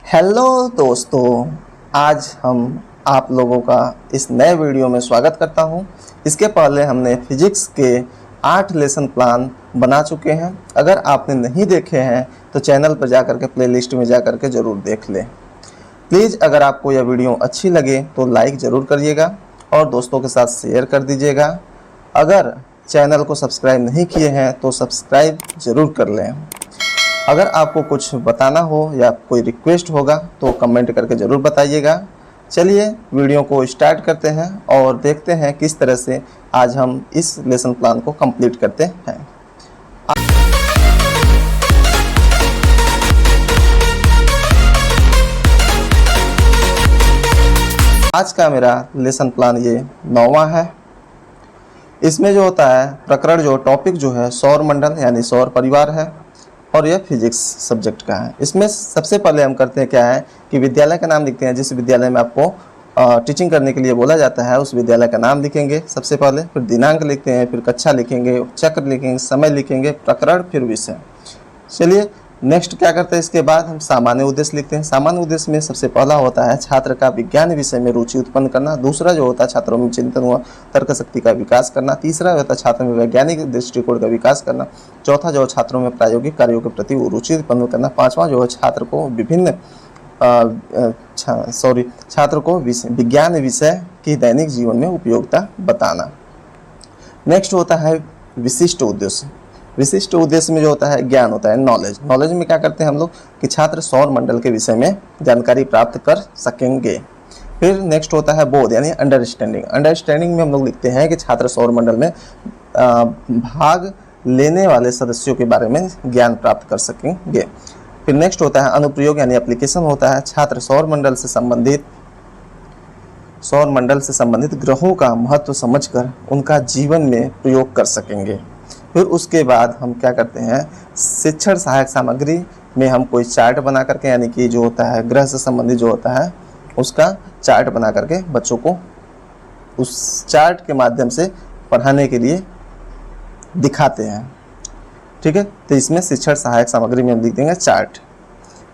Hello दोस्तों, आज हम आप लोगों का इस नए वीडियो में स्वागत करता हूं। इसके पहले हमने फिजिक्स के 8 लेसन प्लान बना चुके हैं। अगर आपने नहीं देखे हैं तो चैनल पर जाकर के प्लेलिस्ट में जाकर के ज़रूर देख लें। प्लीज़ अगर आपको यह वीडियो अच्छी लगे तो लाइक ज़रूर करिएगा और दोस्तों के साथ शेयर कर दीजिएगा। अगर चैनल को सब्सक्राइब नहीं किए हैं तो सब्सक्राइब ज़रूर कर लें। अगर आपको कुछ बताना हो या कोई रिक्वेस्ट होगा तो कमेंट करके ज़रूर बताइएगा। चलिए वीडियो को स्टार्ट करते हैं और देखते हैं किस तरह से आज हम इस लेसन प्लान को कंप्लीट करते हैं। आज का मेरा लेसन प्लान ये 9वां है। इसमें जो होता है प्रकरण जो टॉपिक जो है सौर मंडल यानी सौर परिवार है और यह फिजिक्स सब्जेक्ट का है। इसमें सबसे पहले हम करते हैं क्या है कि विद्यालय का नाम लिखते हैं। जिस विद्यालय में आपको टीचिंग करने के लिए बोला जाता है उस विद्यालय का नाम लिखेंगे सबसे पहले, फिर दिनांक लिखते हैं, फिर कक्षा लिखेंगे, चक्र लिखेंगे, समय लिखेंगे, प्रकरण, फिर विषय। चलिए नेक्स्ट क्या करते हैं, इसके बाद हम सामान्य उद्देश्य लिखते हैं। सामान्य उद्देश्य में सबसे पहला होता है छात्र का विज्ञान विषय में रुचि उत्पन्न करना। दूसरा जो होता है छात्रों में चिंतन व तर्क शक्ति का विकास करना। तीसरा होता है छात्रों में वैज्ञानिक दृष्टिकोण का विकास करना। चौथा जो है छात्रों में प्रायोगिक कार्यों के प्रति रुचि उत्पन्न करना। पांचवा जो है छात्र को विज्ञान विषय की दैनिक जीवन में उपयोगिता बताना। नेक्स्ट होता है विशिष्ट उद्देश्य। विशिष्ट उद्देश्य में जो होता है ज्ञान होता है, नॉलेज। नॉलेज में क्या करते हैं हम लोग कि छात्र सौर मंडल के विषय में जानकारी प्राप्त कर सकेंगे। फिर नेक्स्ट होता है बोध यानी अंडरस्टैंडिंग। अंडरस्टैंडिंग में हम लोग लिखते हैं कि छात्र सौर मंडल में भाग लेने वाले सदस्यों के बारे में ज्ञान प्राप्त कर सकेंगे। फिर नेक्स्ट होता है अनुप्रयोग यानी एप्लीकेशन होता है। छात्र सौर मंडल से संबंधित ग्रहों का महत्व समझकर उनका जीवन में प्रयोग कर सकेंगे। फिर उसके बाद हम क्या करते हैं, शिक्षण सहायक सामग्री में हम कोई चार्ट बना करके यानी कि जो होता है ग्रह से संबंधित जो होता है उसका चार्ट बना करके बच्चों को उस चार्ट के माध्यम से पढ़ाने के लिए दिखाते हैं। ठीक है, तो इसमें शिक्षण सहायक सामग्री में हम लिख देंगे चार्ट।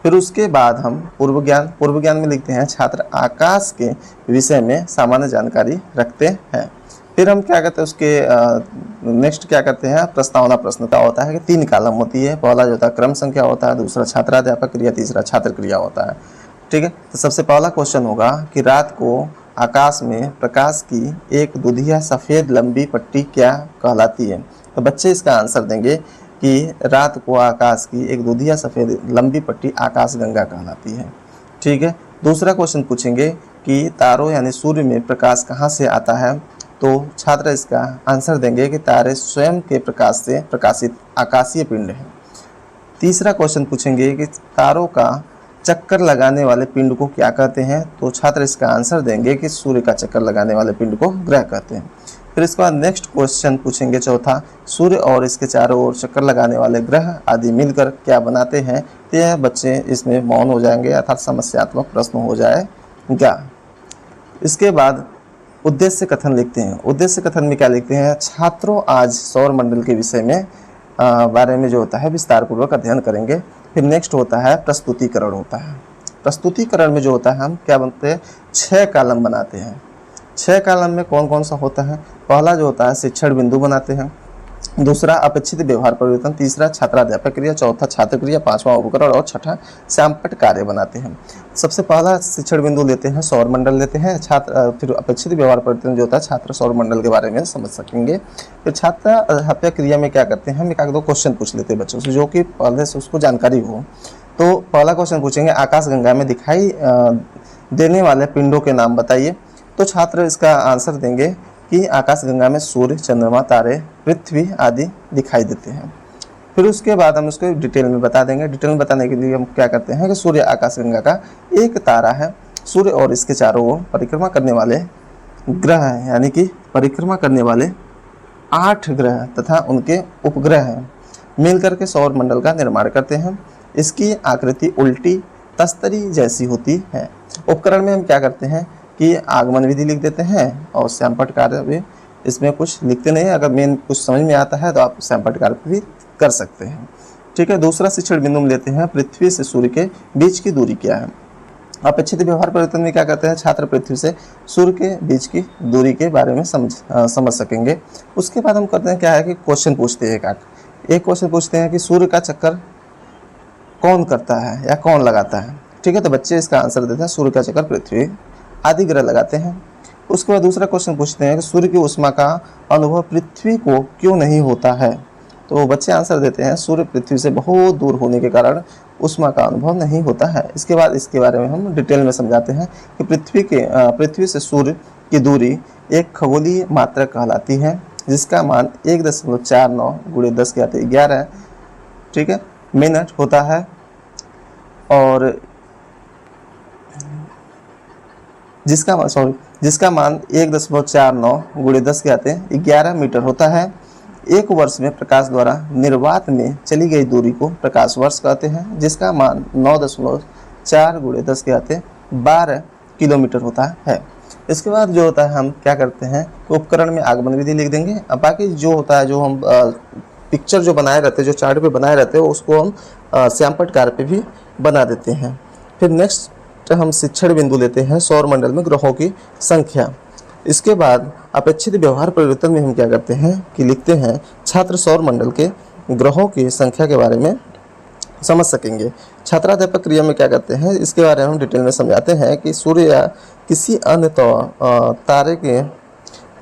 फिर उसके बाद हम पूर्व ज्ञान में लिखते हैं छात्र आकाश के विषय में सामान्य जानकारी रखते हैं। फिर हम क्या करते हैं उसके नेक्स्ट क्या करते हैं, प्रस्तावना प्रश्न का होता है कि 3 कॉलम होती है। पहला जो होता है क्रम संख्या होता है, दूसरा छात्राध्यापक क्रिया, तीसरा छात्र क्रिया होता है। ठीक है, तो सबसे पहला क्वेश्चन होगा कि रात को आकाश में प्रकाश की एक दुधिया सफ़ेद लंबी पट्टी क्या कहलाती है। तो बच्चे इसका आंसर देंगे कि रात को आकाश की एक दुधिया सफ़ेद लंबी पट्टी आकाशगंगा कहलाती है। ठीक है, दूसरा क्वेश्चन पूछेंगे कि तारों यानी सूर्य में प्रकाश कहाँ से आता है। तो छात्र इसका आंसर देंगे कि तारे स्वयं के प्रकाश से प्रकाशित आकाशीय पिंड हैं। तीसरा क्वेश्चन पूछेंगे कि तारों का चक्कर लगाने वाले पिंड को क्या कहते हैं। तो छात्र इसका आंसर देंगे कि सूर्य का चक्कर लगाने वाले पिंड को ग्रह कहते हैं। फिर इसके बाद नेक्स्ट क्वेश्चन पूछेंगे चौथा, सूर्य और इसके चारों ओर चक्कर लगाने वाले ग्रह आदि मिलकर क्या बनाते हैं। तो यह बच्चे इसमें मौन हो जाएंगे अर्थात समस्यात्मक प्रश्न हो जाएगा। इसके बाद उद्देश्य कथन लिखते हैं। उद्देश्य कथन में क्या लिखते हैं, छात्रों आज सौर मंडल के विषय में बारे में जो होता है विस्तार पूर्वक अध्ययन करेंगे। फिर नेक्स्ट होता है प्रस्तुतिकरण होता है। प्रस्तुतिकरण में जो होता है हम क्या बनते हैं 6 कॉलम बनाते हैं। 6 कॉलम में कौन कौन सा होता है, पहला जो होता है शिक्षण बिंदु बनाते हैं, दूसरा अपेक्षित व्यवहार परिवर्तन, तीसरा छात्राध्यापक क्रिया, चौथा छात्र क्रिया, पांचवा उपकरण और छठा श्यामपट्ट कार्य बनाते हैं। सबसे पहला शिक्षण बिंदु लेते हैं, सौर मंडल लेते हैं, फिर अपेक्षित व्यवहार परिवर्तन जो होता है छात्र सौर मंडल के बारे में समझ सकेंगे। फिर छात्राध्यापक क्रिया में क्या करते हैं हम एक दो क्वेश्चन पूछ लेते हैं बच्चों से जो कि पहले से उसको जानकारी हो। तो पहला क्वेश्चन पूछेंगे आकाशगंगा में दिखाई देने वाले पिंडों के नाम बताइए। तो छात्र इसका आंसर देंगे कि आकाशगंगा में सूर्य, चंद्रमा, तारे, पृथ्वी आदि दिखाई देते हैं। फिर उसके बाद हम उसको डिटेल में बता देंगे। डिटेल में बताने के लिए हम क्या करते हैं कि सूर्य आकाशगंगा का एक तारा है। सूर्य और इसके चारों ओर परिक्रमा करने वाले ग्रह हैं यानी कि परिक्रमा करने वाले 8 ग्रह तथा उनके उपग्रह हैं मिलकर के सौर मंडल का निर्माण करते हैं। इसकी आकृति उल्टी तस्तरी जैसी होती है। उपकरण में हम क्या करते हैं कि आगमन विधि लिख देते हैं और श्यामपट्ट कार्य भी इसमें कुछ लिखते नहीं। अगर मेन कुछ समझ में आता है तो आप श्यामपट्ट कार्य भी कर सकते हैं। ठीक है, दूसरा शिक्षण बिंदु में लेते हैं पृथ्वी से सूर्य के बीच की दूरी क्या है। अपेक्षित व्यवहार परिवर्तन में क्या करते हैं, छात्र पृथ्वी से सूर्य के बीच की दूरी के बारे में समझ सकेंगे। उसके बाद हम करते हैं क्या है कि क्वेश्चन पूछते हैं। एक क्वेश्चन पूछते हैं कि सूर्य का चक्कर कौन करता है या कौन लगाता है। ठीक है, तो बच्चे इसका आंसर देते हैं सूर्य का चक्कर पृथ्वी आदि ग्रह लगाते हैं। उसके बाद दूसरा क्वेश्चन पूछते हैं कि सूर्य की ऊष्मा का अनुभव पृथ्वी को क्यों नहीं होता है। तो बच्चे आंसर देते हैं सूर्य पृथ्वी से बहुत दूर होने के कारण ऊष्मा का अनुभव नहीं होता है। इसके बाद इसके बारे में हम डिटेल में समझाते हैं कि पृथ्वी से सूर्य की दूरी एक खगोलीय मात्रक कहलाती है, जिसका मान 1.49 × 10⁻11 ठीक है मिनट होता है, और जिसका मान 1.49 × 10⁻11 मीटर होता है। एक वर्ष में प्रकाश द्वारा निर्वात में चली गई दूरी को प्रकाश वर्ष कहते हैं, जिसका मान 9.4 × 10⁻12 किलोमीटर होता है। इसके बाद जो होता है हम क्या करते हैं, उपकरण में आगमन विधि लिख देंगे। अब बाकी जो होता है, जो हम पिक्चर जो बनाए रहते हैं, जो चार्ट पे बनाए रहते हैं, उसको हम श्यामपट्ट कार्य पे भी बना देते हैं। फिर नेक्स्ट हम शिक्षण बिंदु लेते हैं सौर मंडल में ग्रहों की संख्या। इसके बाद अपेक्षित व्यवहार परिवर्तन में हम क्या करते हैं कि लिखते हैं छात्र सौर मंडल के ग्रहों की संख्या के बारे में समझ सकेंगे। छात्राध्यापक क्रिया में क्या करते हैं, इसके बारे में हम डिटेल में समझाते हैं कि सूर्य या किसी अन्य तारे के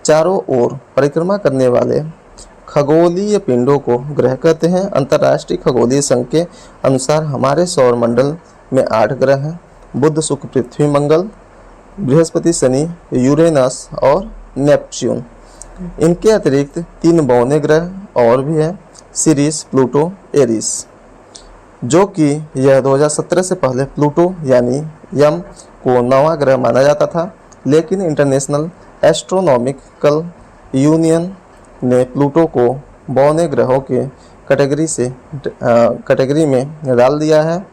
चारों ओर परिक्रमा करने वाले खगोलीय पिंडों को ग्रह कहते हैं। अंतर्राष्ट्रीय खगोलीय संघ के अनुसार हमारे सौर मंडल में 8 ग्रह हैं: बुध, शुक्र, पृथ्वी, मंगल, बृहस्पति, शनि, यूरेनस और नेपच्यून। इनके अतिरिक्त 3 बौने ग्रह और भी हैं: सीरिस, प्लूटो, एरिस, जो कि यह 2017 से पहले प्लूटो यानी यम को 9वां ग्रह माना जाता था, लेकिन इंटरनेशनल एस्ट्रोनॉमिकल यूनियन ने प्लूटो को बौने ग्रहों के कैटेगरी में डाल दिया है।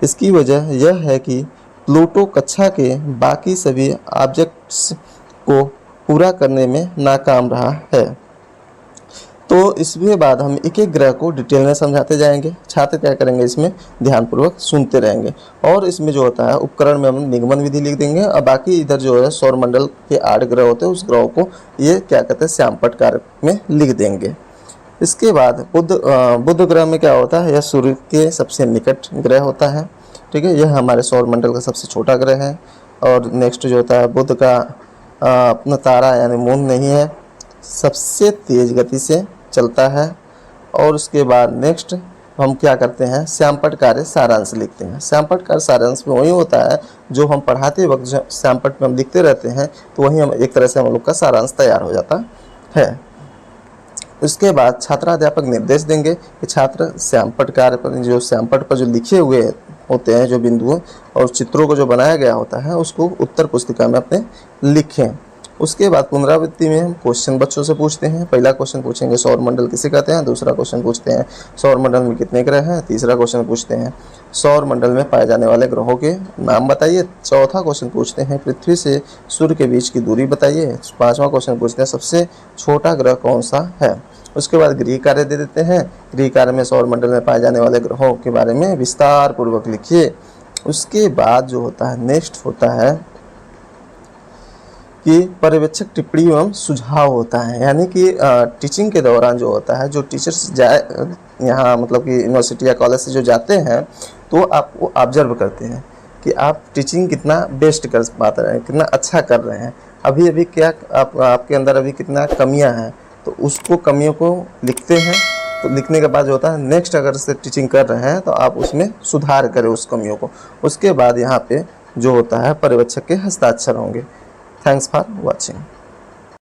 इसकी वजह यह है कि प्लूटो कक्षा के बाकी सभी ऑब्जेक्ट्स को पूरा करने में नाकाम रहा है। तो इसके बाद हम एक एक ग्रह को डिटेल में समझाते जाएंगे। छात्र क्या करेंगे, इसमें ध्यानपूर्वक सुनते रहेंगे। और इसमें जो होता है उपकरण में हम निगमन विधि लिख देंगे, और बाकी इधर जो है सौर मंडल के 8 ग्रह होते हैं, उस ग्रहों को ये क्या कहते हैं श्यामपट्ट कार्य में लिख देंगे। इसके बाद बुध ग्रह में क्या होता है, यह सूर्य के सबसे निकट ग्रह होता है। ठीक है, यह हमारे सौर मंडल का सबसे छोटा ग्रह है। और नेक्स्ट जो होता है बुध का अपना तारा यानी मून नहीं है, सबसे तेज गति से चलता है। और उसके बाद नेक्स्ट हम क्या करते हैं, श्यामपट्ट कार्य सारांश लिखते हैं। श्यामपट्ट कार्य सारांश में वही होता है जो हम पढ़ाते वक्त श्यामपट्ट में हम लिखते रहते हैं, तो वही हम एक तरह से हम लोग का सारांश तैयार हो जाता है। उसके बाद छात्राध्यापक निर्देश देंगे कि छात्र श्यामपट्ट कार्य पर श्यामपट्ट पर जो लिखे हुए होते हैं, जो बिंदुओं और चित्रों को जो बनाया गया होता है, उसको उत्तर पुस्तिका में अपने लिखें। उसके बाद पुनरावृत्ति में हम क्वेश्चन बच्चों से पूछते हैं। पहला क्वेश्चन पूछेंगे सौर मंडल किसे कहते हैं, दूसरा क्वेश्चन पूछते हैं सौर मंडल में कितने ग्रह हैं, तीसरा क्वेश्चन पूछते हैं सौर मंडल में पाए जाने वाले ग्रहों के नाम बताइए, चौथा क्वेश्चन पूछते हैं पृथ्वी से सूर्य के बीच की दूरी बताइए, पाँचवां क्वेश्चन पूछते हैं सबसे छोटा ग्रह कौन सा है। उसके बाद गृह कार्य दे देते हैं। गृह कार्य में सौर मंडल में पाए जाने वाले ग्रहों के बारे में विस्तार पूर्वक लिखिए। उसके बाद जो होता है नेक्स्ट होता है कि पर्यवेक्षक टिप्पणी एवं सुझाव होता है, यानी कि टीचिंग के दौरान जो होता है, जो टीचर्स जाए यहाँ मतलब कि यूनिवर्सिटी या कॉलेज से जो जाते हैं, तो आपको ऑब्जर्व करते हैं कि आप टीचिंग कितना बेस्ट कर पाते हैं, कितना अच्छा कर रहे हैं, अभी क्या आपके अंदर अभी कितना कमियां हैं, तो उसको कमियों को लिखते हैं। तो लिखने के बाद जो होता है नेक्स्ट अगर से टीचिंग कर रहे हैं तो आप उसमें सुधार करें उस कमियों को। उसके बाद यहाँ पे जो होता है पर्यवेक्षक के हस्ताक्षर होंगे। Thanks for watching.